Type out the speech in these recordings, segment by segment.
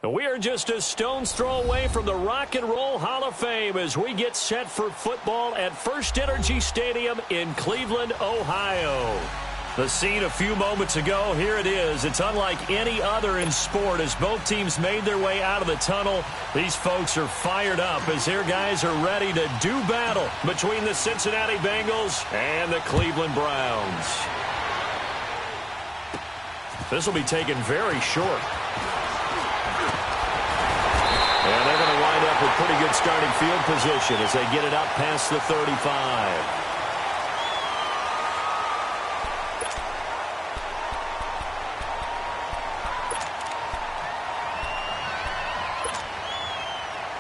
We are just a stone's throw away from the Rock and Roll Hall of Fame as we get set for football at First Energy Stadium in Cleveland, Ohio. The scene a few moments ago, here it is. It's unlike any other in sport as both teams made their way out of the tunnel. These folks are fired up as their guys are ready to do battle between the Cincinnati Bengals and the Cleveland Browns. This will be taken very short. And they're going to wind up with pretty good starting field position as they get it up past the 35.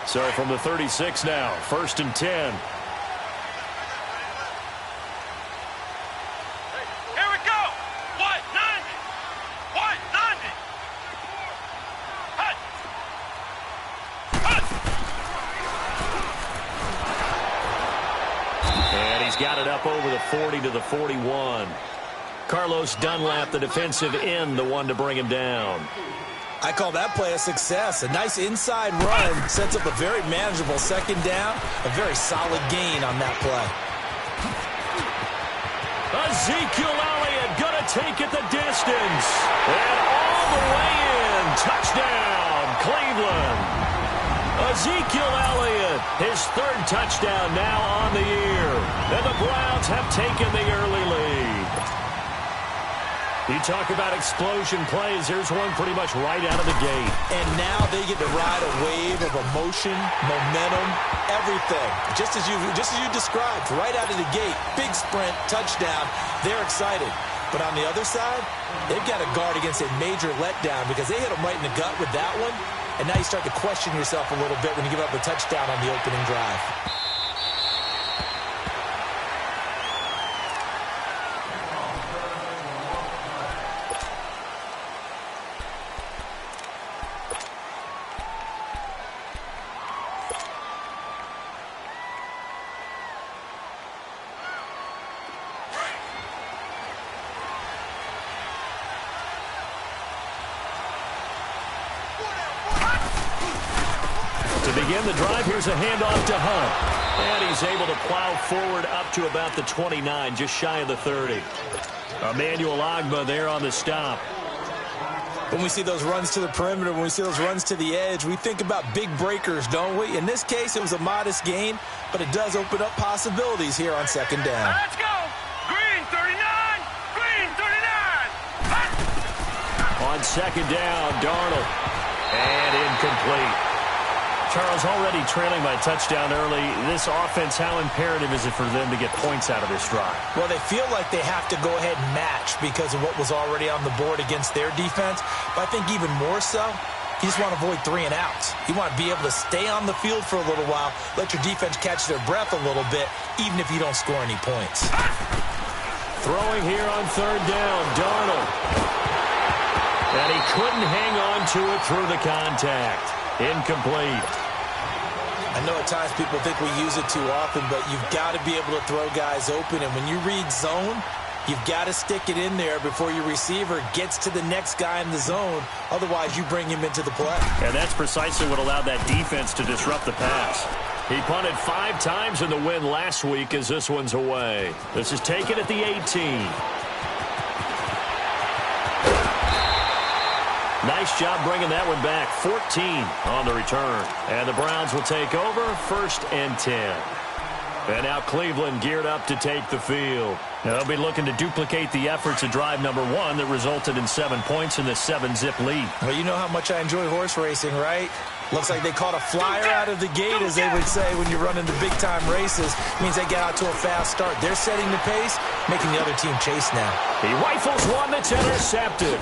So from the 36 now, 1st and 10. Here we go. What? 90. What? 90. Hut. Hut. And he's got it up over the 40 to the 41. Carlos Dunlap, the defensive end, the one to bring him down. I call that play a success. A nice inside run sets up a very manageable second down. A very solid gain on that play. Ezekiel Elliott going to take it the distance. And all the way in. Touchdown, Cleveland. Ezekiel Elliott, his 3rd touchdown now on the year. And the Browns have taken the early lead. You talk about explosion plays. Here's one pretty much right out of the gate. And now they get to ride a wave of emotion, momentum, everything. Just as you described, right out of the gate. Big sprint, touchdown. They're excited. But on the other side, they've got to guard against a major letdown because they hit them right in the gut with that one. And now you start to question yourself a little bit when you give up a touchdown on the opening drive. To begin the drive, here's a handoff to Hunt. And he's able to plow forward up to about the 29, just shy of the 30. Emmanuel Ogbah there on the stop. When we see those runs to the perimeter, when we see those runs to the edge, we think about big breakers, don't we? In this case, it was a modest gain, but it does open up possibilities here on second down. Let's go. Green 39. Green 39. On second down, Darnold. And incomplete. Charles, already trailing by a touchdown early. This offense, how imperative is it for them to get points out of this drive? Well, they feel like they have to go ahead and match because of what was already on the board against their defense. But I think even more so, you just want to avoid 3 and outs. You want to be able to stay on the field for a little while, let your defense catch their breath a little bit, even if you don't score any points. Throwing here on 3rd down, Darnold. And he couldn't hang on to it through the contact. Incomplete. I know at times people think we use it too often, but you've got to be able to throw guys open. And when you read zone, you've got to stick it in there before your receiver gets to the next guy in the zone. Otherwise, you bring him into the play. And that's precisely what allowed that defense to disrupt the pass. He punted 5 times in the win last week as this one's away. This is taken at the 18. Nice job bringing that one back. 14 on the return. And the Browns will take over 1st and 10. And now Cleveland geared up to take the field. They'll be looking to duplicate the efforts of drive number 1 that resulted in 7 points in the 7-zip lead. Well, you know how much I enjoy horse racing, right? Looks like they caught a flyer out of the gate, as they would say when you're running the big-time races. Means they get out to a fast start. They're setting the pace, making the other team chase now. He rifles one that's intercepted.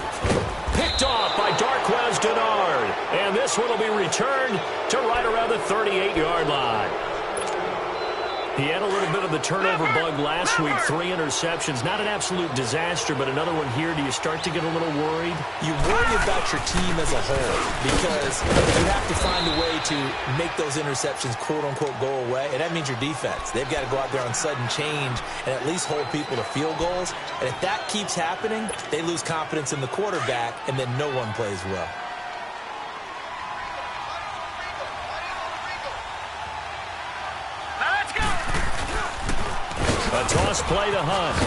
Picked off by Darquez Dennard. And this one will be returned to right around the 38-yard line. He had a little bit of the turnover bug last week. 3 interceptions. Not an absolute disaster, but another one here. Do you start to get a little worried? You worry about your team as a whole because you have to find a way to make those interceptions, quote-unquote, go away. And that means your defense. They've got to go out there on sudden change and at least hold people to field goals. And if that keeps happening, they lose confidence in the quarterback, and then no one plays well. toss play to Hunt.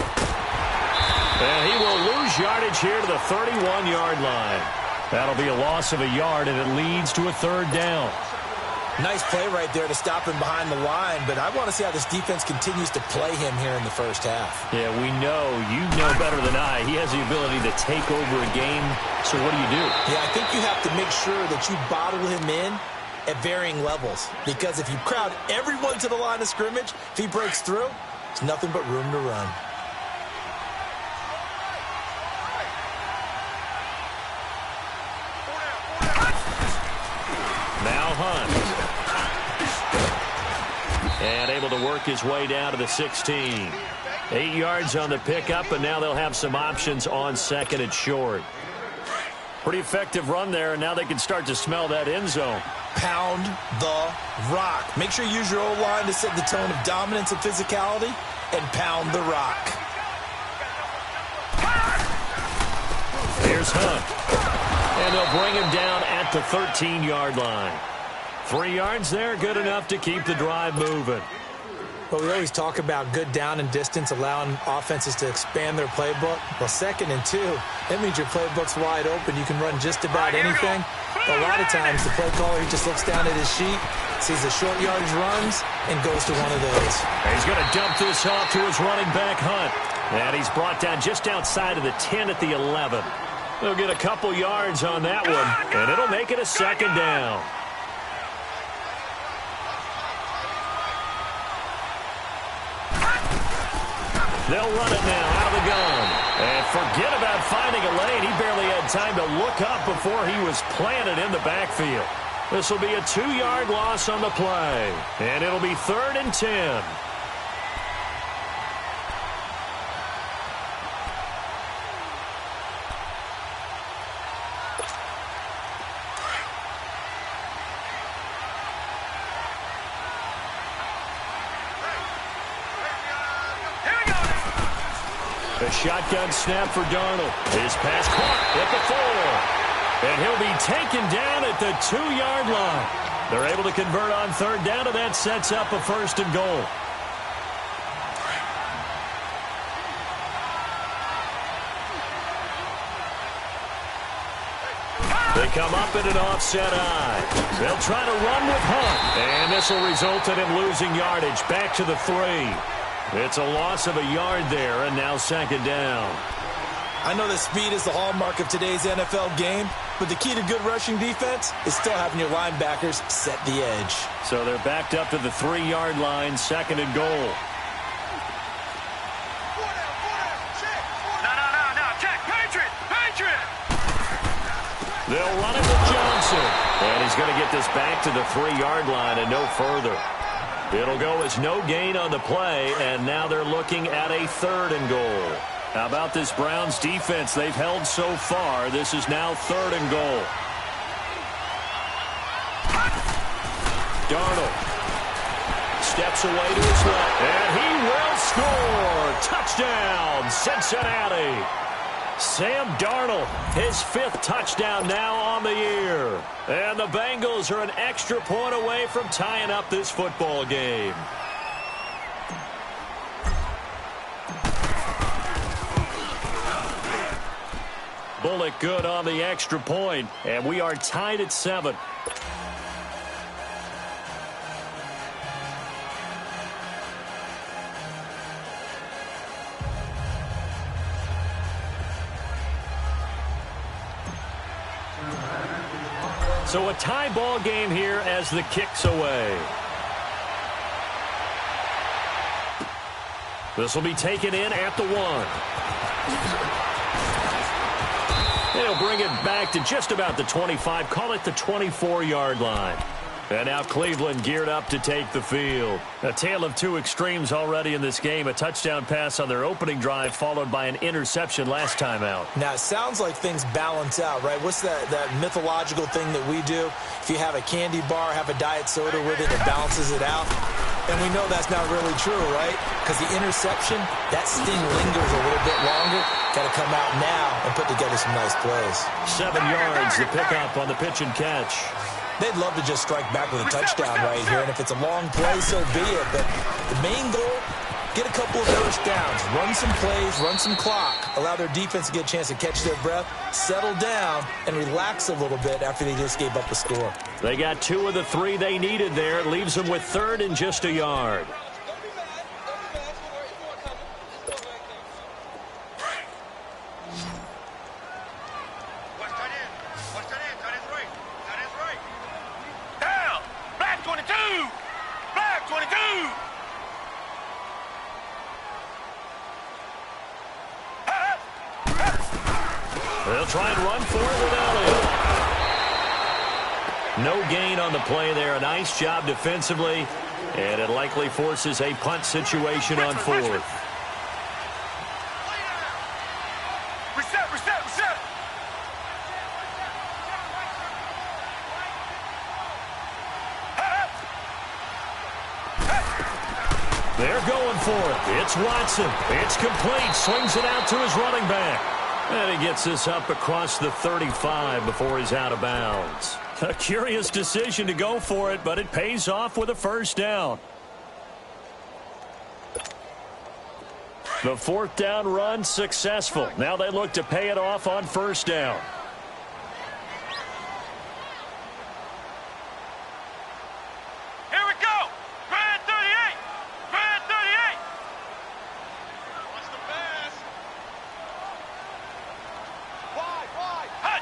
And he will lose yardage here to the 31-yard line. That'll be a loss of a yard, and it leads to a third down. Nice play right there to stop him behind the line, but I want to see how this defense continues to play him here in the first half. Yeah, we know. You know better than I. He has the ability to take over a game. So what do you do? Yeah, I think you have to make sure that you bottle him in at varying levels, because if you crowd everyone to the line of scrimmage, if he breaks through, it's nothing but room to run. Now Hunt. And able to work his way down to the 16. 8 yards on the pickup, and now they'll have some options on second and short. Pretty effective run there, and now they can start to smell that end zone. Pound the rock. Make sure you use your O-line to set the tone of dominance and physicality, and pound the rock. Here's Hunt. And they'll bring him down at the 13-yard line. 3 yards there, good enough to keep the drive moving. But we always talk about good down and distance, allowing offenses to expand their playbook. Well, 2nd and 2, that means your playbook's wide open. You can run just about anything. But a lot of times, the play caller, he just looks down at his sheet, sees the short yardage runs, and goes to one of those. He's going to dump this off to his running back, Hunt. And he's brought down just outside of the 10 at the 11. They'll get a couple yards on that one, and it'll make it a second down. They'll run it now out of the gun. And forget about finding a lane. He barely had time to look up before he was planted in the backfield. This will be a 2-yard loss on the play. And it'll be 3rd and 10. A shotgun snap for Darnold. His pass caught at the 4. And he'll be taken down at the 2-yard line. They're able to convert on 3rd down, and that sets up a 1st and goal. They come up in an offset eye. They'll try to run with Hunt. And this will result in him losing yardage back to the 3. It's a loss of a yard there, and now 2nd down. I know that speed is the hallmark of today's NFL game, but the key to good rushing defense is still having your linebackers set the edge. So they're backed up to the 3-yard line, 2nd and goal. No, check, Patriot! They'll run it with Johnson. And he's going to get this back to the 3-yard line and no further. It'll go as no gain on the play, and now they're looking at a 3rd and goal. How about this Browns defense? They've held so far. This is now 3rd and goal. Darnold steps away to his left, and he will score. Touchdown, Cincinnati. Sam Darnold, his 5th touchdown now on the year. And the Bengals are an extra point away from tying up this football game. Bullock good on the extra point, and we are tied at 7. So a tie ball game here as the kick's away. This will be taken in at the 1. They'll bring it back to just about the 25, call it the 24-yard line. And now Cleveland geared up to take the field. A tale of 2 extremes already in this game. A touchdown pass on their opening drive followed by an interception last time out. Now, it sounds like things balance out, right? What's that mythological thing that we do? If you have a candy bar, have a diet soda with it, it balances it out. And we know that's not really true, right? Because the interception, that sting lingers a little bit longer. Got to come out now and put together some nice plays. 7 yards, the pickup on the pitch and catch. They'd love to just strike back with a touchdown right here, and if it's a long play, so be it. But the main goal get a couple of first downs, run some plays, run some clock, allow their defense to get a chance to catch their breath, settle down, and relax a little bit after they just gave up a score. They got 2 of the 3 they needed there. It leaves them with 3rd and just a yard. They'll try and run for it without it. No gain on the play there. A nice job defensively, and it likely forces a punt situation on 4th. Reset. They're going for it. It's Watson. It's complete. Swings it out to his running back. And he gets this up across the 35 before he's out of bounds. A curious decision to go for it, but it pays off with a first down. The 4th down run successful. Now they look to pay it off on first down. Here we go. Grand 38. Grand 38. What's the pass? Wide. Hut.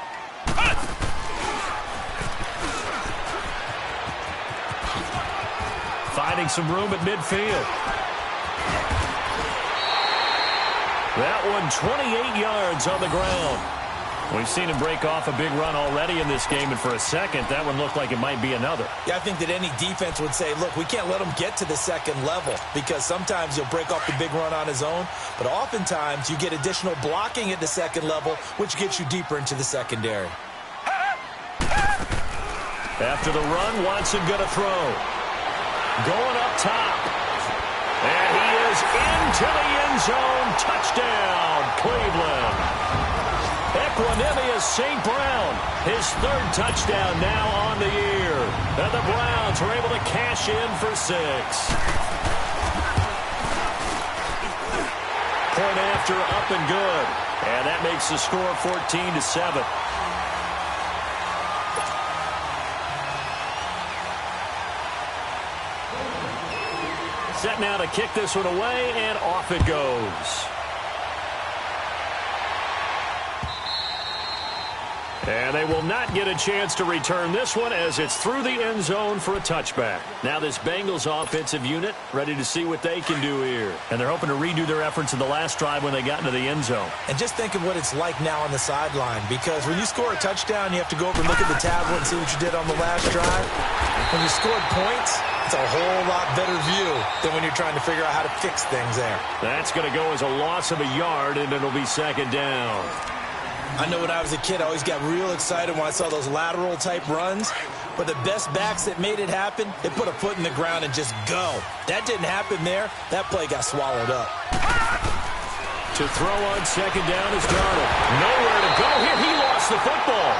Finding some room at midfield. That one 28 yards on the ground. We've seen him break off a big run already in this game, and for a second, that one looked like it might be another. Yeah, I think that any defense would say, look, we can't let him get to the second level because sometimes he'll break off the big run on his own, but oftentimes you get additional blocking at the second level, which gets you deeper into the secondary. After the run, Watson going to throw. Going up top. And he is into the end zone. Touchdown, Cleveland. Equanimous St. Brown, his 3rd touchdown now on the year. And the Browns were able to cash in for 6. Point after, up and good. And that makes the score 14-7. Set now to kick this one away, and off it goes. And they will not get a chance to return this one as it's through the end zone for a touchback. Now this Bengals offensive unit ready to see what they can do here. And they're hoping to redo their efforts in the last drive when they got into the end zone. And just think of what it's like now on the sideline, because when you score a touchdown, you have to go over and look at the tablet and see what you did on the last drive. When you scored points, it's a whole lot better view than when you're trying to figure out how to fix things there. That's going to go as a loss of a yard, and it'll be 2nd down. I know when I was a kid, I always got real excited when I saw those lateral-type runs. But the best backs that made it happen, they put a foot in the ground and just go. That didn't happen there. That play got swallowed up. To throw on 2nd down is Darnold. Nowhere to go here. He lost the football.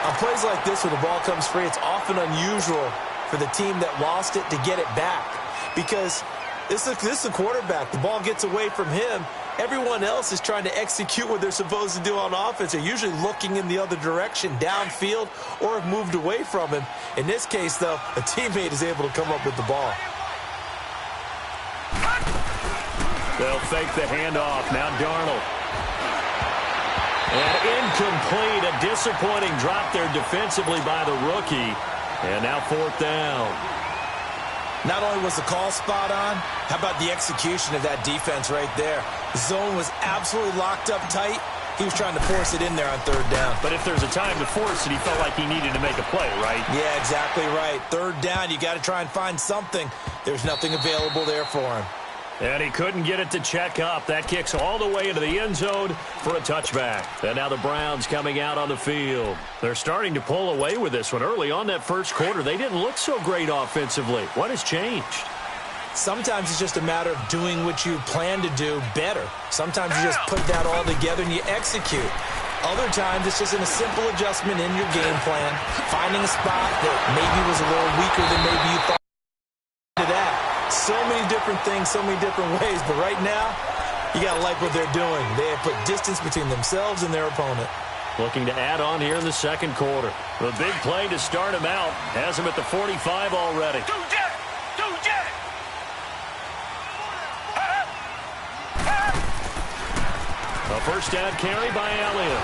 On plays like this, when the ball comes free, it's often unusual for the team that lost it to get it back. Because this is a quarterback. The ball gets away from him. Everyone else is trying to execute what they're supposed to do on offense. They're usually looking in the other direction, downfield, or have moved away from him. In this case, though, a teammate is able to come up with the ball. They'll fake the handoff. Now Darnold. And incomplete. A disappointing drop there defensively by the rookie. And now 4th down. Not only was the call spot on, how about the execution of that defense right there? The zone was absolutely locked up tight. He was trying to force it in there on 3rd down. But if there's a time to force it, he felt like he needed to make a play, right? Yeah, exactly right. 3rd down, you got to try and find something. There's nothing available there for him. And he couldn't get it to check up. That kicks all the way into the end zone for a touchback. And now the Browns coming out on the field. They're starting to pull away with this one. Early on that first quarter, they didn't look so great offensively. What has changed? Sometimes it's just a matter of doing what you plan to do better. Sometimes you just put that all together and you execute. Other times it's just in a simple adjustment in your game plan, finding a spot that maybe was a little weaker than maybe you thought. To that, so many different different things so many different ways, but right now, you got to like what they're doing. They have put distance between themselves and their opponent. Looking to add on here in the second quarter. The big play to start him out has him at the 45 already. A first down carry by Elliott.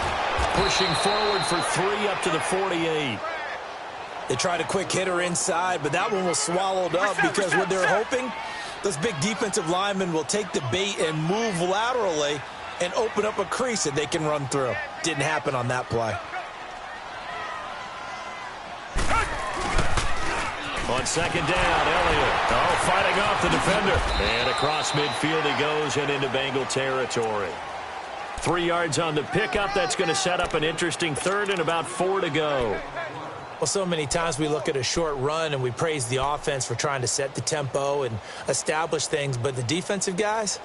Pushing forward for 3 up to the 48. They tried a quick hitter inside, but that one was swallowed up because what they're hoping, those big defensive linemen will take the bait and move laterally and open up a crease that they can run through. Didn't happen on that play. On second down, Elliott. Oh, fighting off the defender. And across midfield he goes and into Bengal territory. 3 yards on the pickup. That's going to set up an interesting third and about 4 to go. Well, so many times we look at a short run and we praise the offense for trying to set the tempo and establish things, but the defensive guys,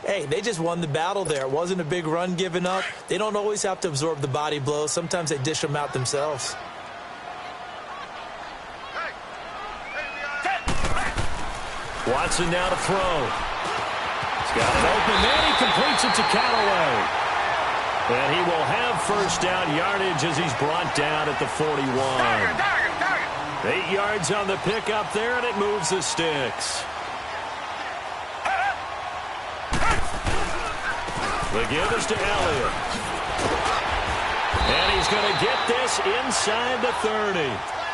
hey, they just won the battle there. It wasn't a big run given up. They don't always have to absorb the body blows. Sometimes they dish them out themselves. Watson now to throw. He's got it open, and he completes it to Callaway. And he will have first down yardage as he's brought down at the 41. 8 yards on the pickup there, and it moves the sticks. The give is to Elliott. And he's going to get this inside the 30.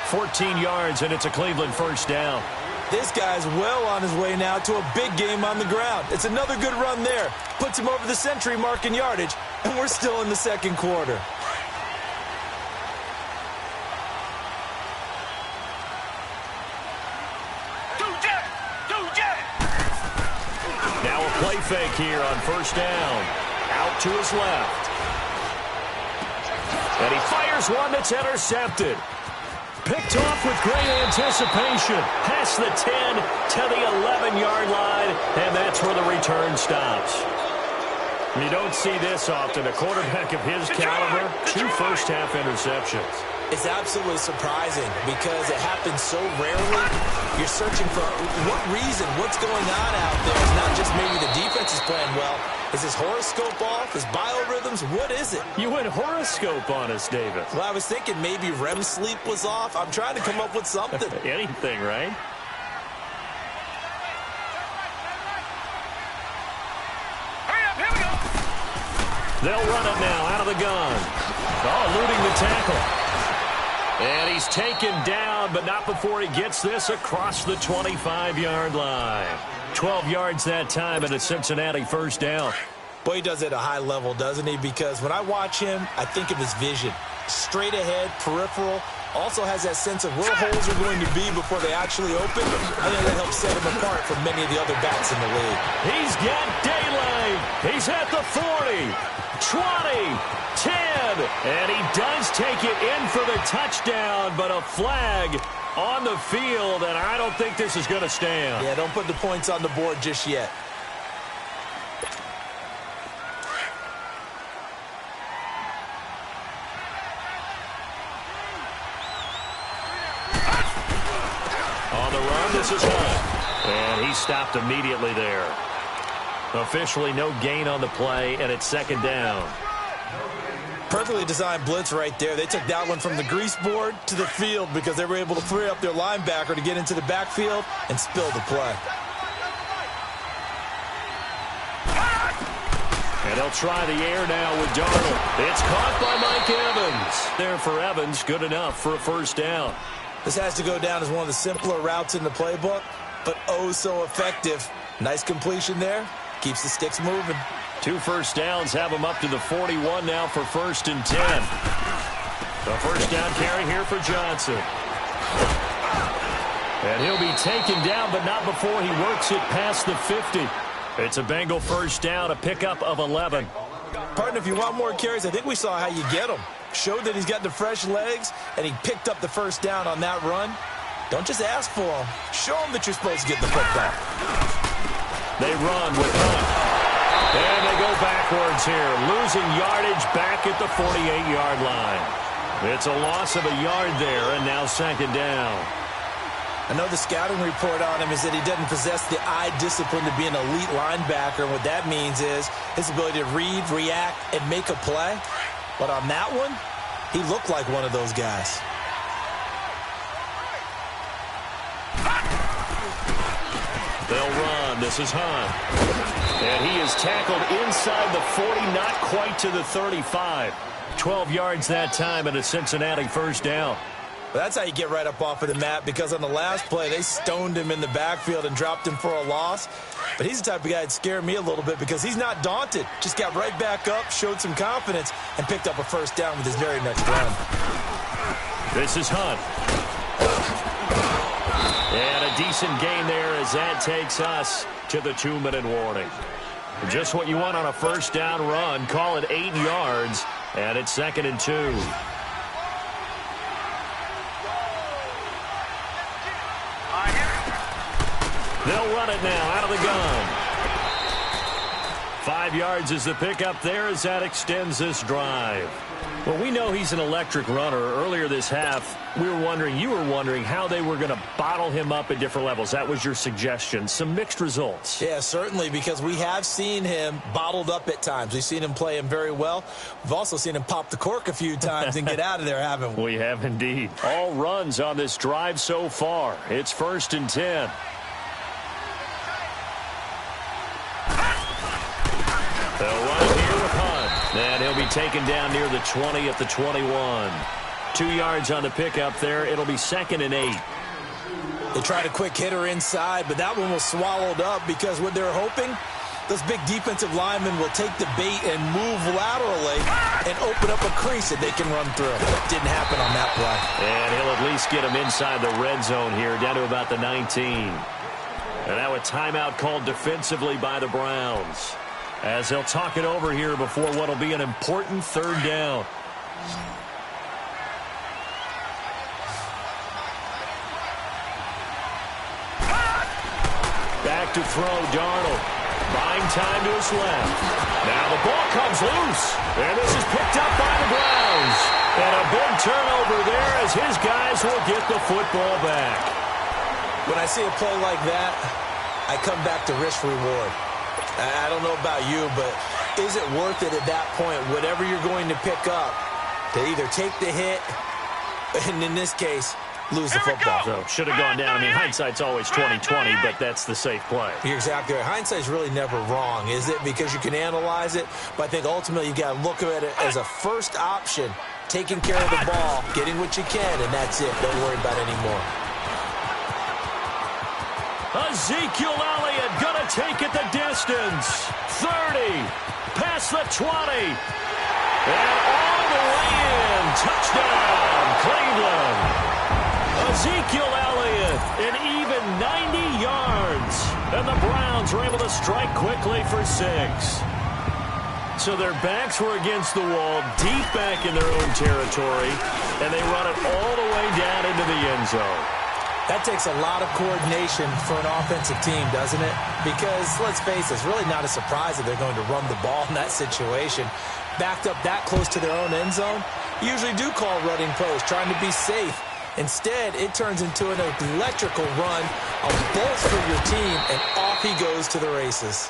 14 yards, and it's a Cleveland first down. This guy's well on his way now to a big game on the ground. It's another good run there. Puts him over the century mark in yardage, and we're still in the second quarter. Now a play fake here on first down. Out to his left. And he fires one that's intercepted. Picked off with great anticipation. Past the 10 to the 11-yard line, and that's where the return stops. You don't see this often. A quarterback of his caliber, 2 first-half interceptions. It's absolutely surprising because it happens so rarely. You're searching for what reason, what's going on out there. It's not just maybe the defense is playing well. Is his horoscope off? His biorhythms? What is it? You went horoscope on us, David. Well, I was thinking maybe REM sleep was off. I'm trying to come up with something. Anything, right? Hurry up, here we go. They'll run it now out of the gun. Oh, eluding the tackle. And he's taken down, but not before he gets this across the 25-yard line. 12 yards that time, and a Cincinnati first down. Boy, he does it at a high level, doesn't he? Because when I watch him, I think of his vision. Straight ahead, peripheral. Also has that sense of where holes are going to be before they actually open. I think that helps set him apart from many of the other backs in the league. He's got daylight. He's at the 40, 20, 10. And he does take it in for the touchdown, but a flag on the field, and I don't think this is going to stand. Yeah, don't put the points on the board just yet. On the run, this is Hunt. And he stopped immediately there. Officially no gain on the play, and it's second down. Perfectly designed blitz right there. They took that one from the grease board to the field because they were able to free up their linebacker to get into the backfield and spill the play. And they'll try the air now with Darnold. It's caught by Mike Evans. There for Evans, good enough for a first down. This has to go down as one of the simpler routes in the playbook, but oh so effective. Nice completion there. Keeps the sticks moving. 2 first downs have him up to the 41 now for 1st and 10. The first down carry here for Johnson. And he'll be taken down, but not before he works it past the 50. It's a Bengal first down, a pickup of 11. Partner, if you want more carries, I think we saw how you get them. Showed that he's got the fresh legs, and he picked up the first down on that run. Don't just ask for them. Show them that you're supposed to get the football. They run with Hunt. And they go backwards here, losing yardage back at the 48-yard line. It's a loss of a yard there, and now second down. I know the scouting report on him is that he doesn't possess the eye discipline to be an elite linebacker. And what that means is his ability to read, react, and make a play. But on that one, he looked like one of those guys. They'll run. This is Hunt. And he is tackled inside the 40, not quite to the 35. 12 yards that time and a Cincinnati first down. Well, that's how you get right up off of the mat, because on the last play, they stoned him in the backfield and dropped him for a loss. But he's the type of guy that scared me a little bit because he's not daunted. Just got right back up, showed some confidence, and picked up a first down with his very next run. This is Hunt. And a decent gain there as that takes us to the 2-minute warning. Just what you want on a first down run. Call it 8 yards, and it's 2nd and 2. They'll run it now out of the gun. 5 yards is the pickup there as that extends this drive. Well, we know he's an electric runner. Earlier this half, you were wondering how they were going to bottle him up at different levels. That was your suggestion. Some mixed results. Yeah, certainly, because we have seen him bottled up at times. We've seen him play him very well. We've also seen him pop the cork a few times and get out of there, haven't we? We have indeed. All runs on this drive so far. It's 1st and 10. They'll run it here with Hunt. And he'll be taken down near the 20 at the 21. 2 yards on the pickup there. It'll be 2nd and 8. They tried a quick hitter inside, but that one was swallowed up because what they're hoping, those big defensive linemen will take the bait and move laterally and open up a crease that they can run through. Didn't happen on that play. And he'll at least get him inside the red zone here, down to about the 19. And now a timeout called defensively by the Browns, as they'll talk it over here before what will be an important 3rd down. Back to throw, Darnold. Buying time to his left. Now the ball comes loose. And this is picked up by the Browns. And a big turnover there as his guys will get the football back. When I see a play like that, I come back to risk-reward. I don't know about you, but is it worth it at that point, whatever you're going to pick up, to either take the hit, and in this case, lose the football? So should have gone down. I mean, hindsight's always 20/20, but that's the safe play. You're exactly right. Hindsight's really never wrong, is it? Because you can analyze it, but I think ultimately you got to look at it as a first option, taking care of the ball, getting what you can, and that's it. Don't worry about it anymore. Ezekiel Elliott gonna take it the distance. 30, past the 20, and all the way in. Touchdown, Cleveland. Ezekiel Elliott, an even 90 yards. And the Browns were able to strike quickly for 6. So their backs were against the wall, deep back in their own territory, and they run it all the way down into the end zone. That takes a lot of coordination for an offensive team, doesn't it? Because, let's face it, it's really not a surprise that they're going to run the ball in that situation. Backed up that close to their own end zone, you usually do call running plays, trying to be safe. Instead, it turns into an electrical run, a bolt for your team, and off he goes to the races.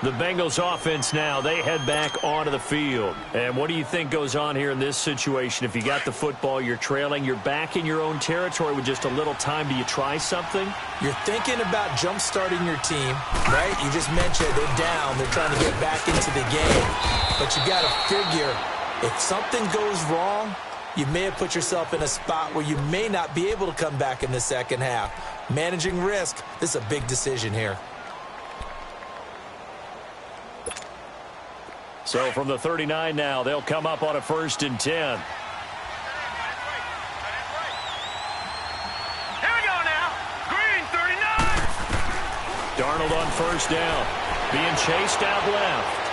The Bengals offense now, they head back onto the field. And what do you think goes on here in this situation? If you got the football, you're trailing, you're back in your own territory with just a little time. Do you try something? You're thinking about jump-starting your team, right? You just mentioned they're down. They're trying to get back into the game. But you got to figure, if something goes wrong, you may have put yourself in a spot where you may not be able to come back in the second half. Managing risk, this is a big decision here. So from the 39 now, they'll come up on a 1st and 10. Here we go now. Green, 39. Darnold on 1st down. Being chased out left.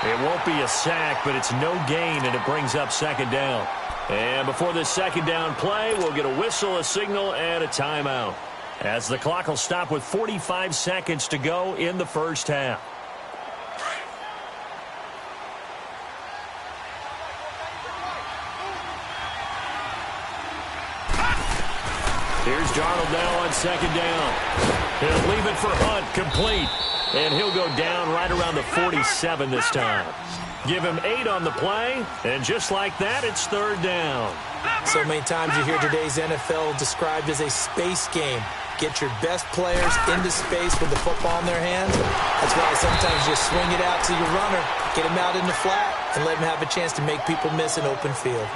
It won't be a sack, but it's no gain, and it brings up 2nd down. And before this 2nd down play, we'll get a whistle, a signal, and a timeout, as the clock will stop with 45 seconds to go in the first half. Here's Darnold now on second down. He'll leave it for Hunt, complete. And he'll go down right around the 47 this time. Give him 8 on the play, and just like that, it's third down. So many times you hear today's NFL described as a space game. Get your best players into space with the football in their hands. That's why sometimes you just swing it out to your runner, get him out in the flat, and let him have a chance to make people miss an open field.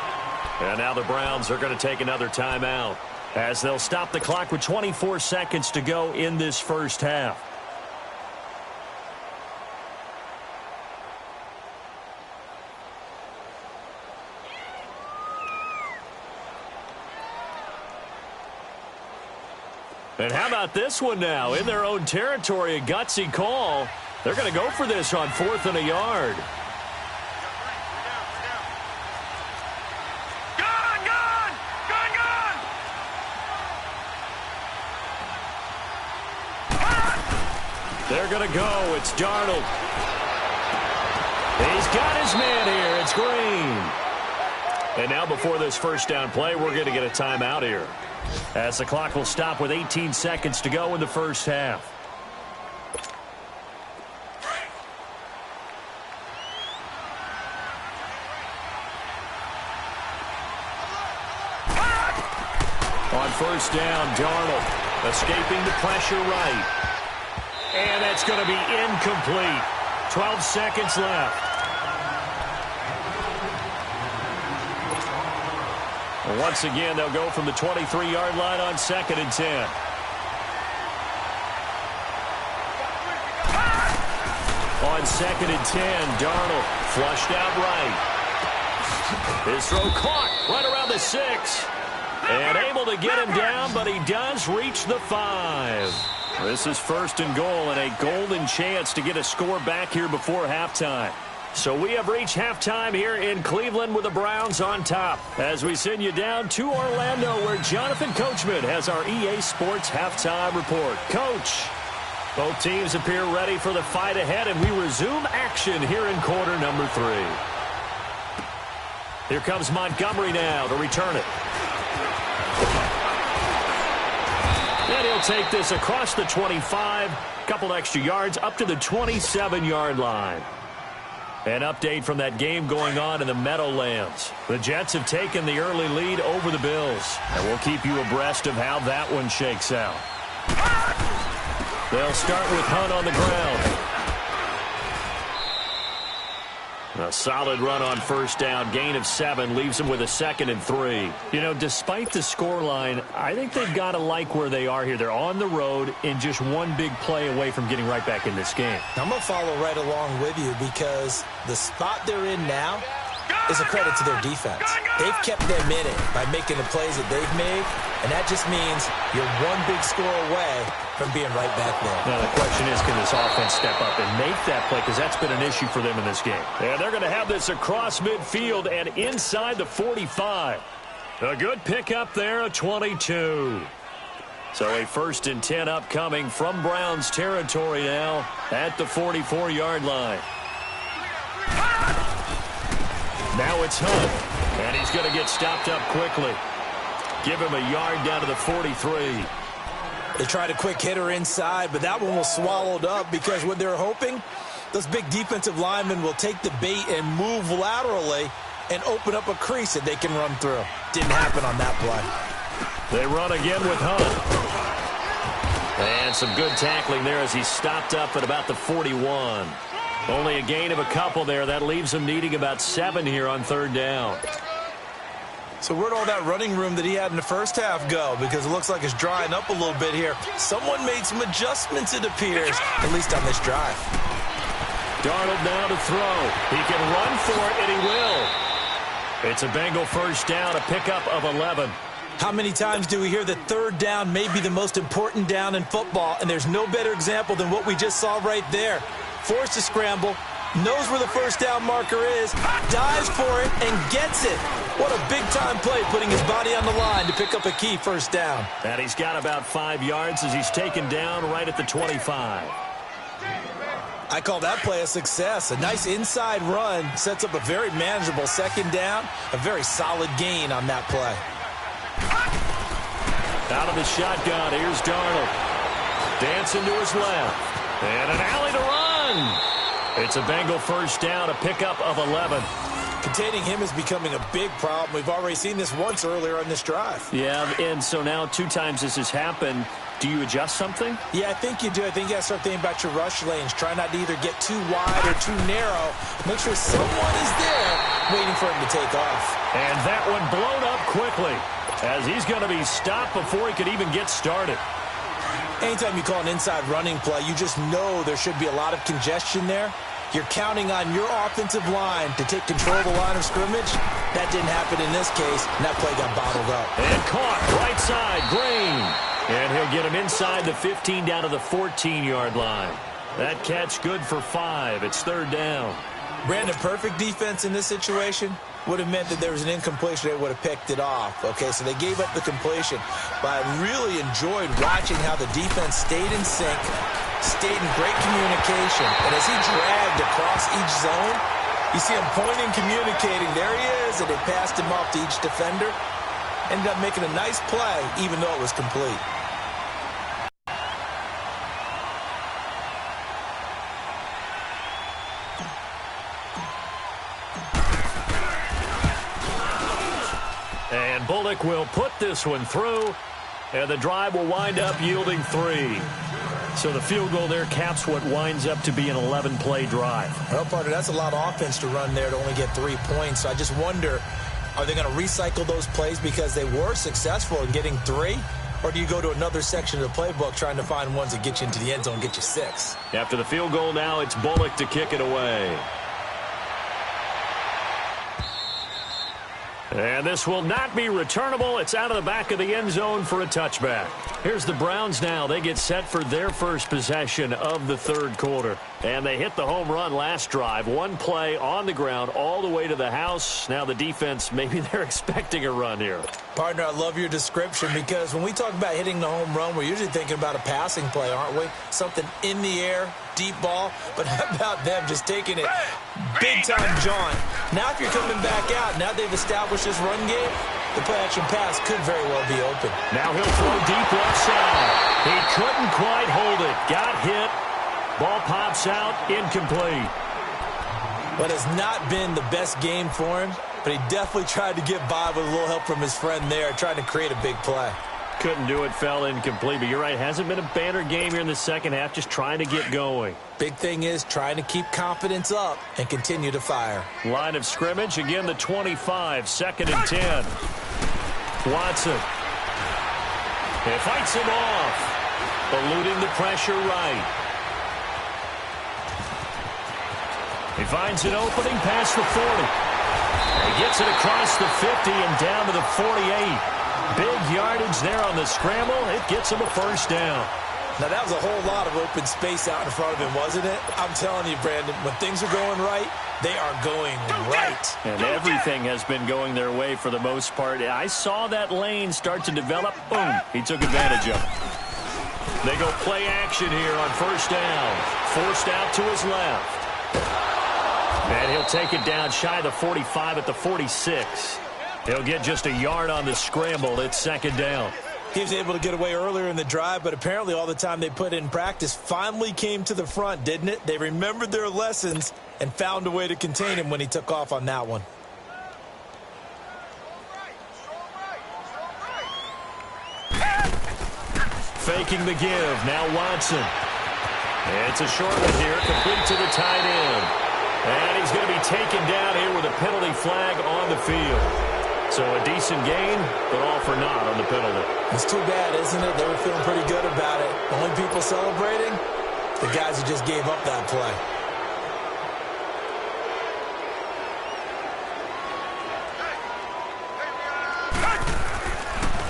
And now the Browns are going to take another timeout as they'll stop the clock with 24 seconds to go in this first half. And how about this one now? In their own territory, a gutsy call. They're going to go for this on 4th and a yard. They're going to go. It's Darnold. He's got his man here. It's Green. And now before this first down play, we're going to get a timeout here, as the clock will stop with 18 seconds to go in the first half. On first down, Darnold escaping the pressure right. And that's going to be incomplete. 12 seconds left. Once again, they'll go from the 23-yard line on 2nd and 10. On 2nd and 10, Darnold flushed out right. His throw caught right around the 6. And able to get him down, but he does reach the 5. This is 1st and goal and a golden chance to get a score back here before halftime. So we have reached halftime here in Cleveland with the Browns on top, as we send you down to Orlando, where Jonathan Coachman has our EA Sports halftime report. Coach, both teams appear ready for the fight ahead, and we resume action here in quarter number 3. Here comes Montgomery now to return it. And he'll take this across the 25, couple extra yards up to the 27-yard line. An update from that game going on in the Meadowlands. The Jets have taken the early lead over the Bills, and we'll keep you abreast of how that one shakes out. They'll start with Hunt on the ground. A solid run on first down. Gain of 7 leaves them with a 2nd and 3. You know, despite the scoreline, I think they've got to like where they are here. They're on the road and just one big play away from getting right back in this game. I'm going to follow right along with you, because the spot they're in now is a credit to their defense. They've kept them in it by making the plays that they've made, and that just means you're one big score away from being right back there. Now the question is, can this offense step up and make that play, because that's been an issue for them in this game. And they're going to have this across midfield and inside the 45. A good pickup there, a 22. So a 1st and 10 upcoming from Browns territory now at the 44-yard line. Now it's Hunt, and he's going to get stopped up quickly. Give him a yard down to the 43. They tried a quick hitter inside, but that one was swallowed up, because what they're hoping, those big defensive linemen will take the bait and move laterally and open up a crease that they can run through. Didn't happen on that play. They run again with Hunt. And some good tackling there as he's stopped up at about the 41. Only a gain of a couple there. That leaves them needing about 7 here on 3rd down. So where'd all that running room that he had in the first half go? Because it looks like it's drying up a little bit here. Someone made some adjustments, it appears, at least on this drive. Darnold now to throw. He can run for it, and he will. It's a Bengal first down, a pickup of 11. How many times do we hear that 3rd down may be the most important down in football? And there's no better example than what we just saw right there. Forced to scramble, knows where the first down marker is, dives for it, and gets it. What a big-time play, putting his body on the line to pick up a key first down. And he's got about 5 yards as he's taken down right at the 25. I call that play a success. A nice inside run sets up a very manageable 2nd down, a very solid gain on that play. Out of the shotgun, here's Darnold. Dancing to his left. And an alley to run. It's a Bengal first down, a pickup of 11. Containing him is becoming a big problem. We've already seen this once earlier on this drive. Yeah, and so now 2 times this has happened. Do you adjust something? Yeah, I think you do. I think you got to start thinking about your rush lanes. Try not to either get too wide or too narrow. Make sure someone is there waiting for him to take off. And that one blown up quickly as he's going to be stopped before he could even get started. Anytime you call an inside running play, you just know there should be a lot of congestion there. You're counting on your offensive line to take control of the line of scrimmage. That didn't happen in this case, and that play got bottled up. And caught right side, Green. And he'll get him inside the 15 down to the 14-yard line. That catch good for 5. It's 3rd down. Brandon, perfect defense in this situation would have meant that there was an incompletion. They would have picked it off. Okay, so they gave up the completion. But I really enjoyed watching how the defense stayed in sync, stayed in great communication. And as he dragged across each zone, you see him pointing, communicating. There he is, and they passed him off to each defender. Ended up making a nice play, even though it was complete. And Bullock will put this one through, and the drive will wind up yielding 3. So the field goal there caps what winds up to be an 11-play drive. Well, partner, that's a lot of offense to run there to only get 3 points. So I just wonder, are they going to recycle those plays because they were successful in getting 3? Or do you go to another section of the playbook trying to find ones that get you into the end zone and get you 6? After the field goal now, it's Bullock to kick it away. And this will not be returnable. It's out of the back of the end zone for a touchback. Here's the Browns now. They get set for their first possession of the 3rd quarter. And they hit the home run last drive. 1 play on the ground all the way to the house. Now the defense, maybe they're expecting a run here. Partner, I love your description because when we talk about hitting the home run, we're usually thinking about a passing play, aren't we? Something in the air, deep ball. But how about them just taking it big-time jaunt? Now if you're coming back out, now they've established this run game, the play-action pass could very well be open. Now he'll throw deep left side. He couldn't quite hold it. Got hit. Ball pops out, incomplete. But it's not been the best game for him, but he definitely tried to get by with a little help from his friend there, trying to create a big play. Couldn't do it, fell incomplete, but you're right, hasn't been a banner game here in the second half, just trying to get going. Big thing is trying to keep confidence up and continue to fire. Line of scrimmage, again the 25, 2nd and 10. Watson. He fights him off, eluding the pressure right. He finds an opening past the 40. He gets it across the 50 and down to the 48. Big yardage there on the scramble. It gets him a first down. Now, that was a whole lot of open space out in front of him, wasn't it? I'm telling you, Brandon, when things are going right, they are going right. And everything has been going their way for the most part. I saw that lane start to develop. Boom. He took advantage of it. They go play action here on first down. Forced out to his left. And he'll take it down shy of the 45 at the 46. He'll get just a yard on the scramble. It's 2nd down. He was able to get away earlier in the drive, but apparently all the time they put in practice finally came to the front, didn't it? They remembered their lessons and found a way to contain him when he took off on that one. Faking the give. Now Watson. It's a short one here, complete to the tight end. And he's going to be taken down here with a penalty flag on the field. So a decent gain, but all for naught on the penalty. It's too bad, isn't it? They were feeling pretty good about it. The only people celebrating, the guys who just gave up that play.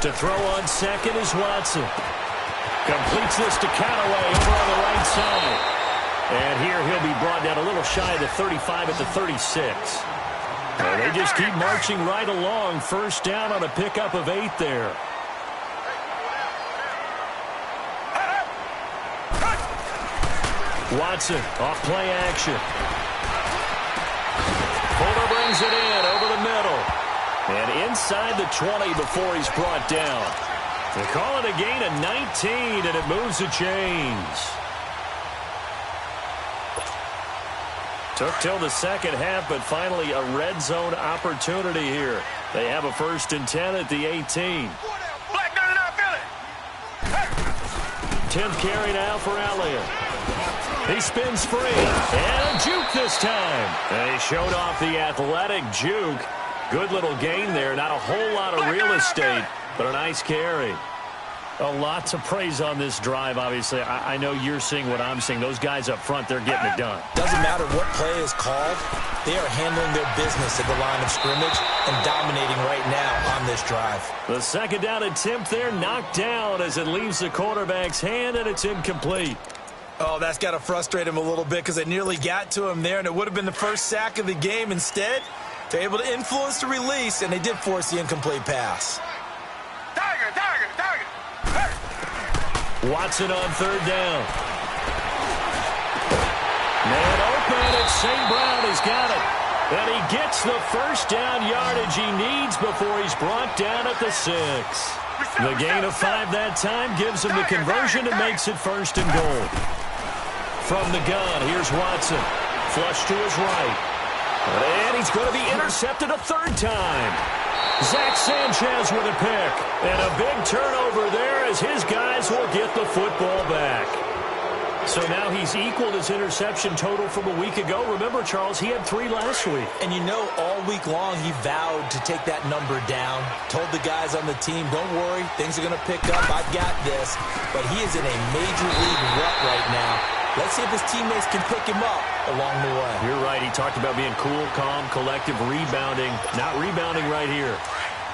To throw on second is Watson. Completes this to Callaway over on the right side. And here he'll be brought down a little shy of the 35 at the 36. And they just keep marching right along. First down on a pickup of 8 there. Watson off play action. Fuller brings it in over the middle. And inside the 20 before he's brought down. They call it a gain of 19, and it moves the chains. Took till the second half, but finally a red zone opportunity here. They have a 1st and 10 at the 18. Black 99 Philly. 10th carry now for Elliott. He spins free, and a juke this time. And he showed off the athletic juke. Good little gain there. Not a whole lot of real estate, but a nice carry. A lot to praise on this drive, obviously. I know you're seeing what I'm seeing. Those guys up front, they're getting it done. Doesn't matter what play is called. They are handling their business at the line of scrimmage and dominating right now on this drive. The 2nd down attempt there knocked down as it leaves the quarterback's hand, and it's incomplete. Oh, that's got to frustrate him a little bit because they nearly got to him there, and it would have been the first sack of the game. Instead, they're able to influence the release, and they did force the incomplete pass. Tiger. Watson on 3rd down. Man open, and St. Brown has got it. And he gets the 1st down yardage he needs before he's brought down at the 6. The gain of 5 that time gives him the conversion and makes it 1st and goal. From the gun, here's Watson. Flush to his right. And he's going to be intercepted a 3rd time. Zach Sanchez with a pick. And a big turnover there as his guys will get the football back. So now he's equaled his interception total from a week ago. Remember, Charles, he had 3 last week. And you know, all week long he vowed to take that number down. Told the guys on the team, don't worry, things are going to pick up. I've got this. But he is in a major league rut right now. Let's see if his teammates can pick him up along the way. You're right. He talked about being cool, calm, collective, rebounding. Not rebounding right here.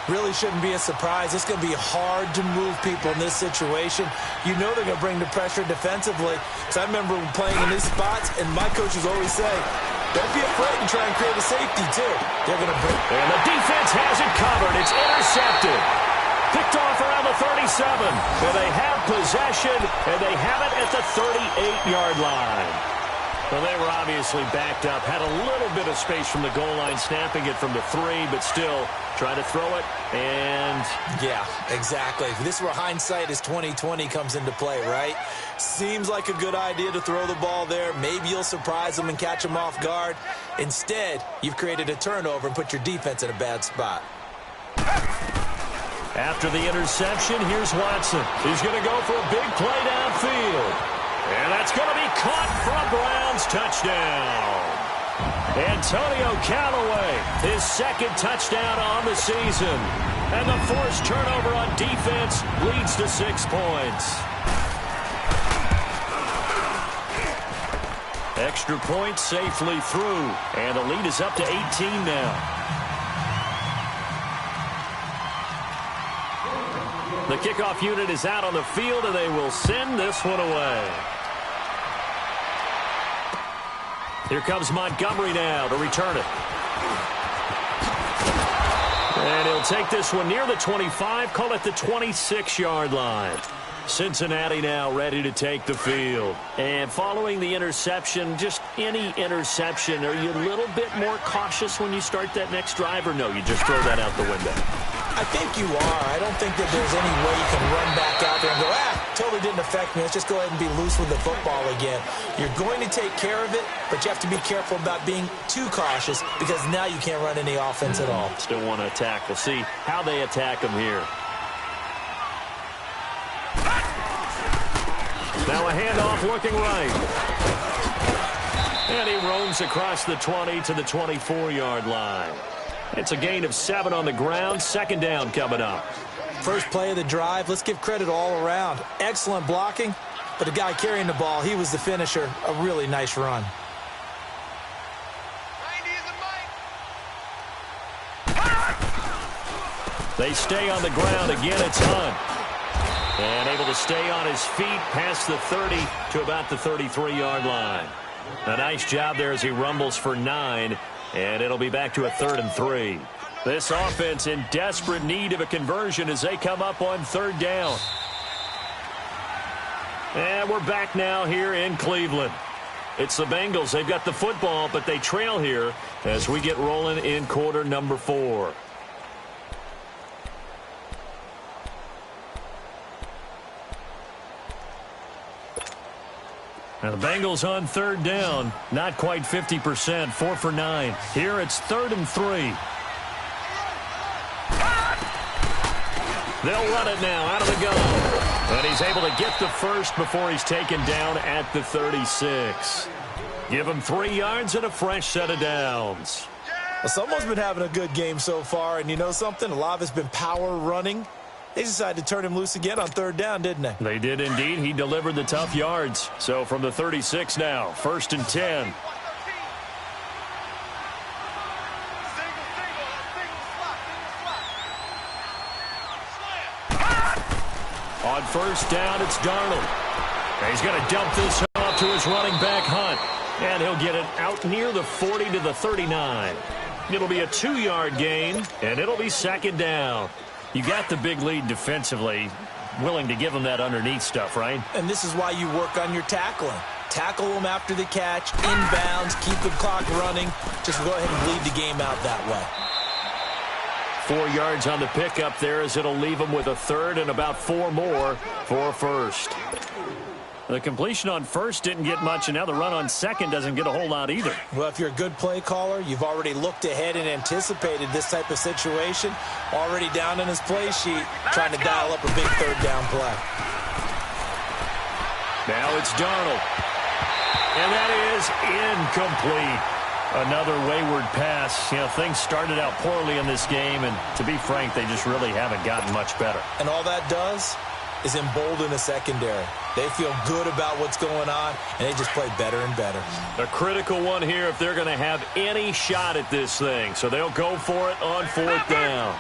Really shouldn't be a surprise. It's going to be hard to move people in this situation. You know they're going to bring the pressure defensively. So I remember playing in these spots, and my coaches always say, don't be afraid to try and create a safety, too. They're going to bring... And the defense has it covered. It's intercepted. Picked off around the 37. And they have possession, and they have it at the 38-yard line. Well, they were obviously backed up. Had a little bit of space from the goal line, snapping it from the 3, but still trying to throw it, and... Yeah, exactly. This is where hindsight is 20/20 comes into play, right? Seems like a good idea to throw the ball there. Maybe you'll surprise them and catch them off guard. Instead, you've created a turnover and put your defense in a bad spot. After the interception, here's Watson. He's going to go for a big play downfield. And that's going to be caught for a Browns touchdown. Antonio Callaway, his 2nd touchdown on the season. And the forced turnover on defense leads to 6 points. Extra point safely through. And the lead is up to 18 now. The kickoff unit is out on the field, and they will send this one away. Here comes Montgomery now to return it. And he'll take this one near the 25, call it the 26-yard line. Cincinnati now ready to take the field. And following the interception, just any interception, are you a little bit more cautious when you start that next drive, or no, you just throw that out the window? I think you are. I don't think that there's any way you can run back out there and go, totally didn't affect me. Let's just go ahead and be loose with the football again. You're going to take care of it, but you have to be careful about being too cautious because now you can't run any offense at all. Still want to attack. We'll see how they attack them here. Now a handoff looking right. And he roams across the 20 to the 24-yard line. It's a gain of 7 on the ground. 2nd down coming up. First play of the drive. Let's give credit all around. Excellent blocking, but the guy carrying the ball, he was the finisher. A really nice run. They stay on the ground. Again, it's Hunt. And able to stay on his feet past the 30 to about the 33-yard line. A nice job there as he rumbles for 9. And it'll be back to a 3rd and 3. This offense in desperate need of a conversion as they come up on 3rd down. And we're back now here in Cleveland. It's the Bengals. They've got the football, but they trail here as we get rolling in quarter number 4. Now the Bengals on third down. Not quite 50%. 4 for 9. Here it's 3rd and 3. They'll run it now out of the gun. And he's able to get the first before he's taken down at the 36. Give him 3 yards and a fresh set of downs. Well, someone's been having a good game so far, and you know something? A lot of it's been power running. They decided to turn him loose again on 3rd down, didn't they? They did indeed. He delivered the tough yards. So from the 36 now, 1st and 10. On 1st down, it's Darnold. He's going to dump this off to his running back, Hunt. And he'll get it out near the 40 to the 39. It'll be a 2-yard gain, and it'll be 2nd down. You got the big lead defensively, willing to give them that underneath stuff, right? And this is why you work on your tackling. Tackle them after the catch, inbounds, keep the clock running. Just go ahead and bleed the game out that way. 4 yards on the pickup there as it'll leave them with a 3rd and about 4 more for 1st. The completion on 1st didn't get much, and now the run on 2nd doesn't get a whole lot either. Well, if you're a good play caller, you've already looked ahead and anticipated this type of situation. Already down in his play sheet, trying to dial up a big 3rd down play. Now it's Darnold. And that is incomplete. Another wayward pass. You know, things started out poorly in this game, and to be frank, they just really haven't gotten much better. And all that does is embolden the secondary. They feel good about what's going on, and they just play better and better. A critical one here if they're going to have any shot at this thing. So they'll go for it on 4th down.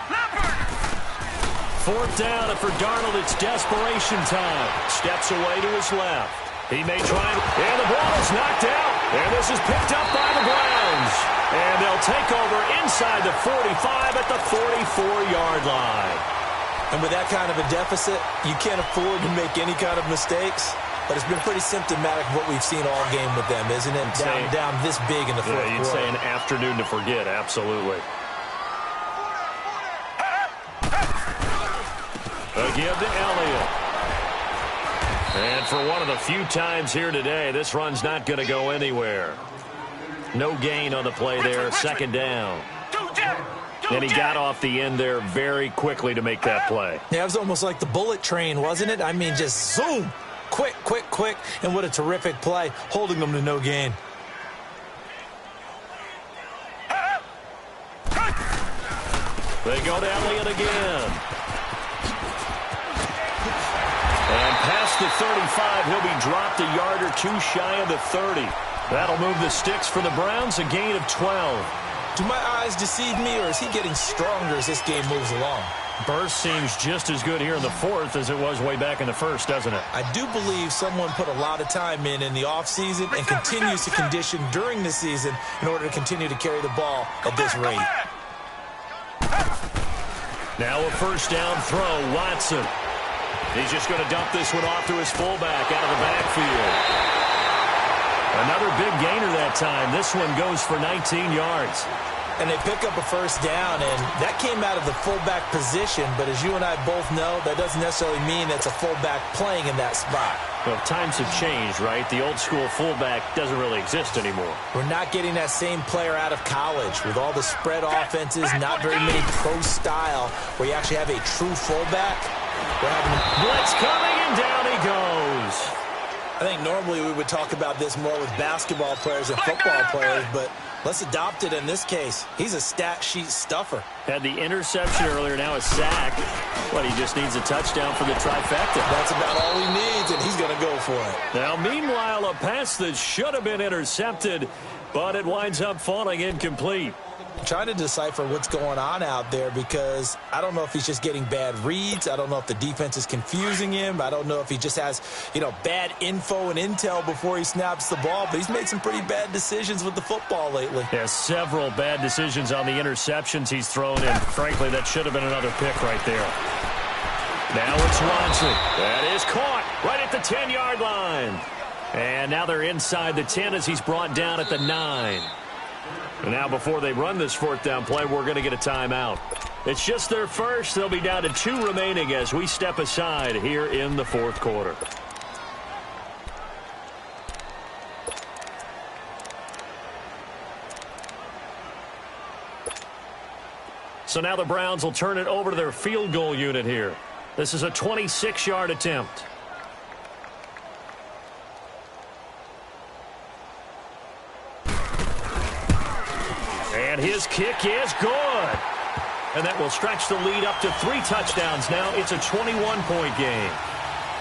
4th down, and for Darnold, it's desperation time. Steps away to his left. He may try, and the ball is knocked out. And this is picked up by the Browns. And they'll take over inside the 45 at the 44-yard line. And with that kind of a deficit, you can't afford to make any kind of mistakes. But it's been pretty symptomatic of what we've seen all game with them, isn't it? Down this big in the fourth quarter. You'd say an afternoon to forget, absolutely. A give to Elliott. And for one of the few times here today, this run's not going to go anywhere. No gain on the play there, 2nd down. And he got off the end there very quickly to make that play. Yeah, it was almost like the bullet train, wasn't it? I mean, just zoom. Quick, quick, quick. And what a terrific play, holding them to no gain. They go to Elliott again. And past the 35, he'll be dropped a yard or 2 shy of the 30. That'll move the sticks for the Browns, a gain of 12. Do my eyes deceive me, or is he getting stronger as this game moves along? Burst seems just as good here in the 4th as it was way back in the 1st, doesn't it? I do believe someone put a lot of time in the offseason and continues to condition during the season in order to continue to carry the ball at this rate. Now a 1st down throw, Watson. He's just going to dump this one off to his fullback out of the backfield. Another big gainer that time. This one goes for 19 yards. And they pick up a 1st down, and that came out of the fullback position. But as you and I both know, that doesn't necessarily mean it's a fullback playing in that spot. Well, times have changed, right? The old school fullback doesn't really exist anymore. We're not getting that same player out of college with all the spread offenses, not very many pro style, where you actually have a true fullback. We're having blitz coming, and down he goes. I think normally we would talk about this more with basketball players and football players, but let's adopt it in this case. He's a stat sheet stuffer. Had the interception earlier, now a sack. What, he just needs a touchdown for the trifecta. That's about all he needs, and he's going to go for it. Now, meanwhile, a pass that should have been intercepted, but it winds up falling incomplete. I'm trying to decipher what's going on out there because I don't know if he's just getting bad reads. I don't know if the defense is confusing him. I don't know if he just has, bad info and intel before he snaps the ball. But he's made some pretty bad decisions with the football lately. Yeah, several bad decisions on the interceptions he's thrown in. Frankly, that should have been another pick right there. Now it's Watson. That is caught right at the 10-yard line. And now they're inside the 10 as he's brought down at the 9. And now before they run this 4th down play, we're going to get a timeout. It's just their first. They'll be down to 2 remaining as we step aside here in the 4th quarter. So now the Browns will turn it over to their field goal unit here. This is a 26-yard attempt. And his kick is good. And that will stretch the lead up to 3 touchdowns. Now it's a 21-point game.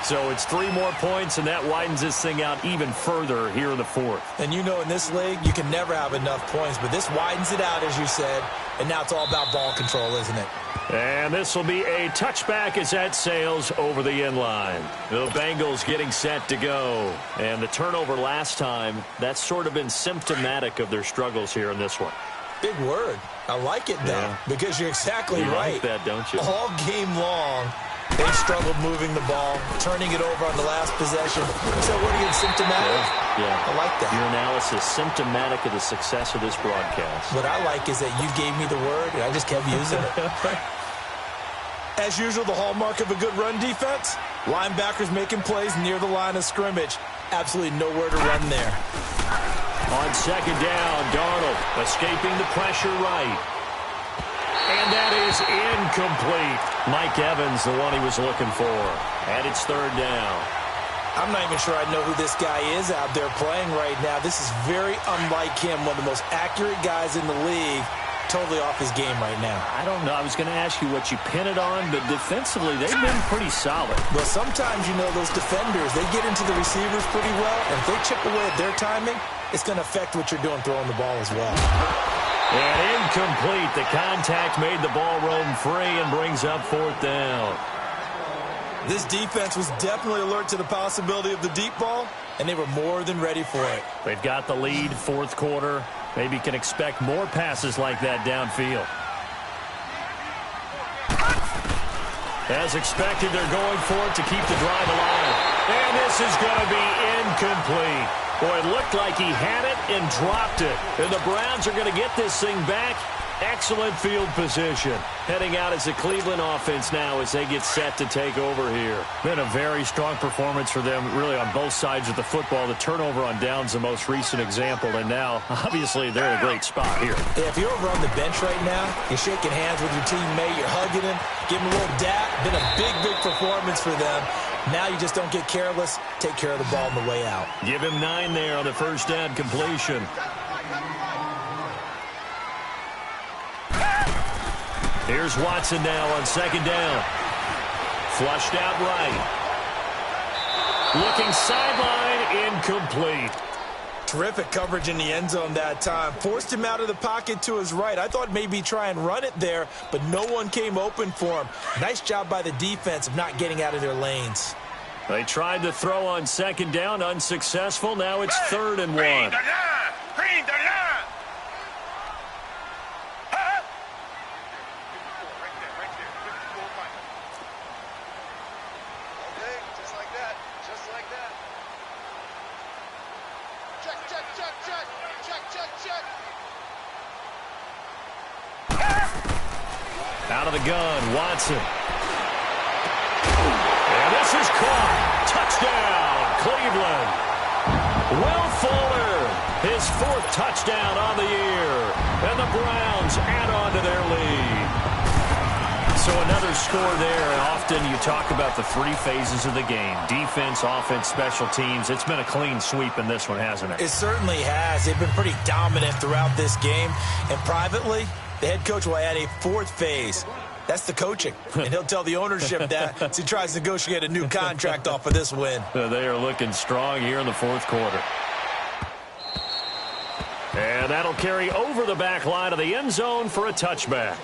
So it's 3 more points, and that widens this thing out even further here in the fourth. And you know, in this league, you can never have enough points, but this widens it out, as you said, and now it's all about ball control, isn't it? And this will be a touchback as that sails over the end line. The Bengals getting set to go. And the turnover last time, that's sort of been symptomatic of their struggles here in this one. Big word. I like it, though, because you're exactly right. You like that, don't you? All game long, they struggled moving the ball, turning it over on the last possession. So what are you, symptomatic? Yeah. I like that. Your analysis symptomatic of the success of this broadcast. What I like is that you gave me the word, and I just kept using it. As usual, the hallmark of a good run defense, linebackers making plays near the line of scrimmage. Absolutely nowhere to run there. On second down, Darnold escaping the pressure right. And that is incomplete. Mike Evans, the one he was looking for. And it's third down. I'm not even sure I know who this guy is out there playing right now. This is very unlike him, one of the most accurate guys in the league. Totally off his game right now. I don't know. I was going to ask you what you pin it on, but defensively, they've been pretty solid. Well, sometimes, you know, those defenders, they get into the receivers pretty well, and if they chip away at their timing, it's going to affect what you're doing throwing the ball as well. And incomplete. The contact made the ball roam free and brings up fourth down. This defense was definitely alert to the possibility of the deep ball, and they were more than ready for it. They've got the lead, fourth quarter. Maybe can expect more passes like that downfield. As expected, they're going for it to keep the drive alive. And this is going to be incomplete. Boy, it looked like he had it and dropped it. And the Browns are going to get this thing back. Excellent field position. Heading out as the Cleveland offense now as they get set to take over here. Been a very strong performance for them, really, on both sides of the football. The turnover on downs, the most recent example. And now, obviously, they're in a great spot here. Yeah, if you're over on the bench right now, you're shaking hands with your teammate, you're hugging him, giving him a little dap. Been a big, big performance for them. Now you just don't get careless. Take care of the ball on the way out. Give him 9 there on the first down completion. Here's Watson now on second down. Flushed out right. Looking sideline, incomplete. Terrific coverage in the end zone that time. Forced him out of the pocket to his right. I thought maybe try and run it there, but no one came open for him. Nice job by the defense of not getting out of their lanes. They tried to throw on second down, unsuccessful. Now it's 3rd and 1. Green the line! Green the line! Huh? Right there. 54 right. Okay, just like that. Just like that. Check. Out of the gun, Watson. And this is caught. Touchdown, Cleveland. Will Fuller, his 4th touchdown on the year. And the Browns add on to their lead. So another score there. And often you talk about the 3 phases of the game. Defense, offense, special teams. It's been a clean sweep in this one, hasn't it? It certainly has. They've been pretty dominant throughout this game. And privately, the head coach will add a 4th phase. That's the coaching. And he'll tell the ownership that as he tries to negotiate a new contract off of this win. They are looking strong here in the 4th quarter. And that'll carry over the back line of the end zone for a touchback.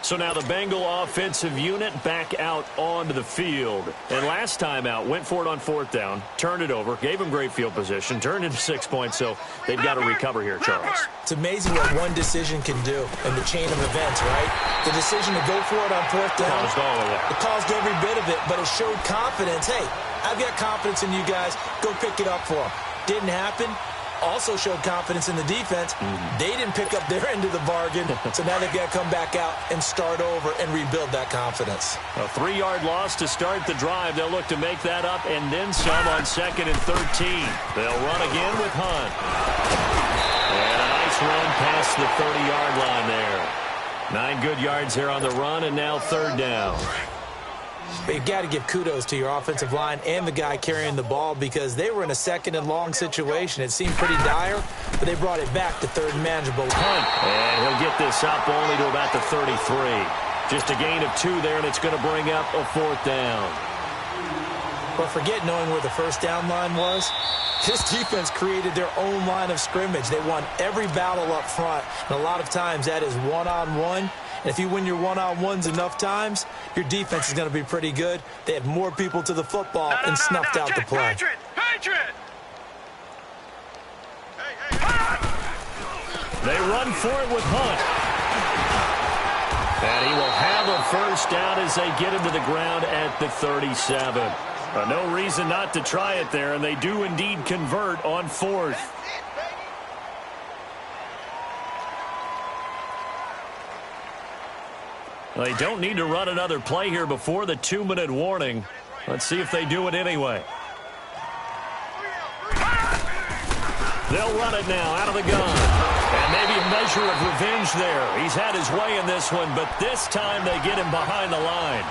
So now the Bengal offensive unit back out onto the field. And last time out, went for it on 4th down, turned it over, gave them great field position, turned into 6 points, so they've got to recover here, Charles. It's amazing what one decision can do in the chain of events, right? The decision to go for it on 4th down, Caused all of that. it caused every bit of it, but it showed confidence. Hey, I've got confidence in you guys. Go pick it up for them. Didn't happen. Also showed confidence in the defense. They didn't pick up their end of the bargain, so now they've got to come back out and start over and rebuild that confidence. A 3-yard loss to start the drive. They'll look to make that up and then some on 2nd and 13. They'll run again with Hunt. And a nice run past the 30-yard line there. 9 good yards here on the run, and now third down. But you've got to give kudos to your offensive line and the guy carrying the ball because they were in a second and long situation. It seemed pretty dire, but they brought it back to third and manageable. Hunt, and he'll get this up only to about the 33. Just a gain of 2 there, and it's going to bring up a fourth down. But forget knowing where the first down line was. This defense created their own line of scrimmage. They won every battle up front, and a lot of times that is one-on-one. And if you win your one-on-ones enough times, your defense is going to be pretty good. They had more people to the football and snuffed out the play. Patriot! They run for it with Hunt. And he will have a first down as they get him to the ground at the 37. No reason not to try it there, and they do indeed convert on fourth. They don't need to run another play here before the 2-minute warning. Let's see if they do it anyway. They'll run it now out of the gun. And maybe a measure of revenge there. He's had his way in this one, but this time they get him behind the line.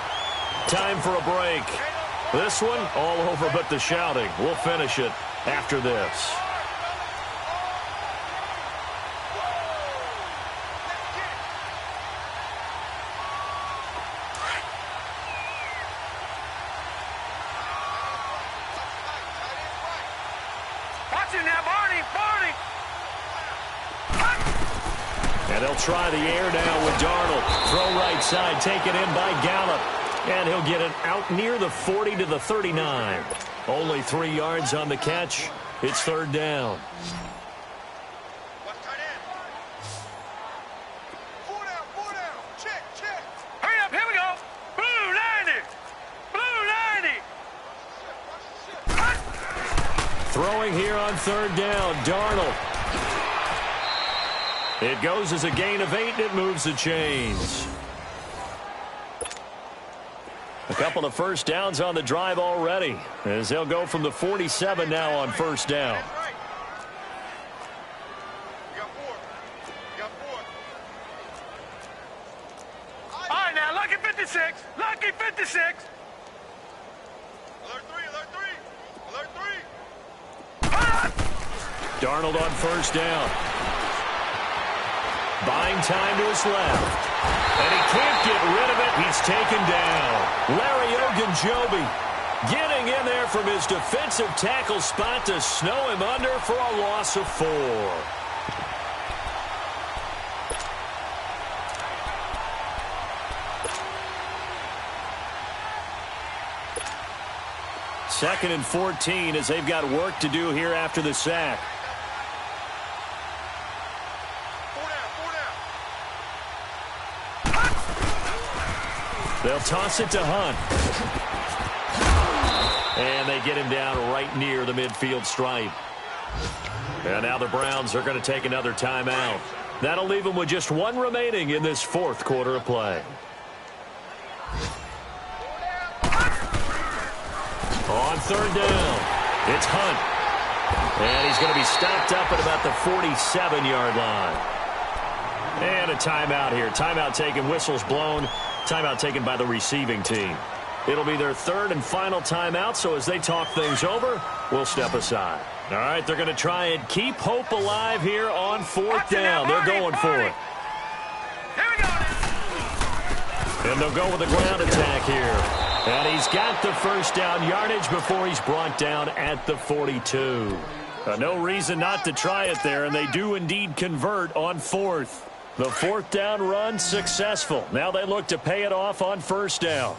Time for a break. This one, all over but the shouting. We'll finish it after this. Watch it now, Barney! And they'll try the air now with Darnold. Throw right side, taken in by Gallup. And he'll get it out near the 40 to the 39. Only 3 yards on the catch. It's third down. Hurry up, here we go! Blue 90! Blue 90! Throwing here on third down, Darnold. It goes as a gain of 8, and it moves the chains. A couple of first downs on the drive already, as they'll go from the 47 now on first down. All right, now, lucky 56! Lucky 56! Alert 3! Darnold on first down. Buying time to his left. And he can't get rid of it. He's taken down. Larry Ogunjobi getting in there from his defensive tackle spot to snow him under for a loss of 4. Second and 14 as they've got work to do here after the sack. They'll toss it to Hunt. And they get him down right near the midfield stripe. And now the Browns are going to take another timeout. That'll leave them with just 1 remaining in this fourth quarter of play. On third down, it's Hunt. And he's going to be stopped up at about the 47-yard line. And a timeout here. Timeout taken, whistles blown. Timeout taken by the receiving team. It'll be their third and final timeout, so as they talk things over, we'll step aside. All right, they're going to try and keep hope alive here on fourth down. They're going for it. Here we go. And they'll go with the ground attack here. And he's got the first down yardage before he's brought down at the 42. No reason not to try it there, and they do indeed convert on fourth. The fourth down run successful. Now they look to pay it off on first down.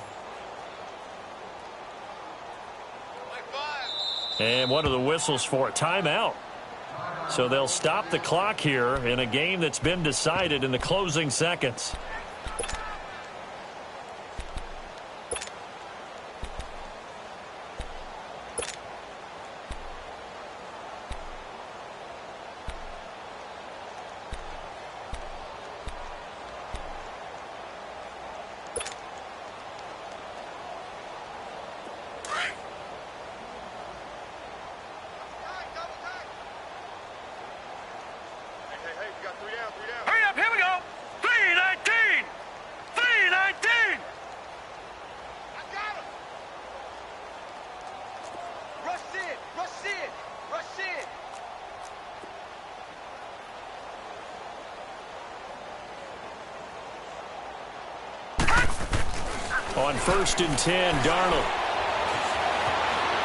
And what are the whistles for? Timeout. So they'll stop the clock here in a game that's been decided in the closing seconds. Hurry up, here we go. 3:19. On 1st and 10, Darnold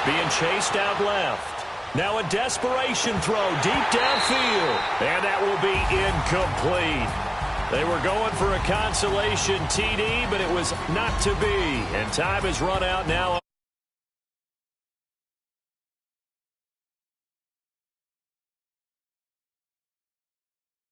being chased out left. Now a desperation throw deep downfield. And that will be incomplete. They were going for a consolation TD, but it was not to be. And time has run out now.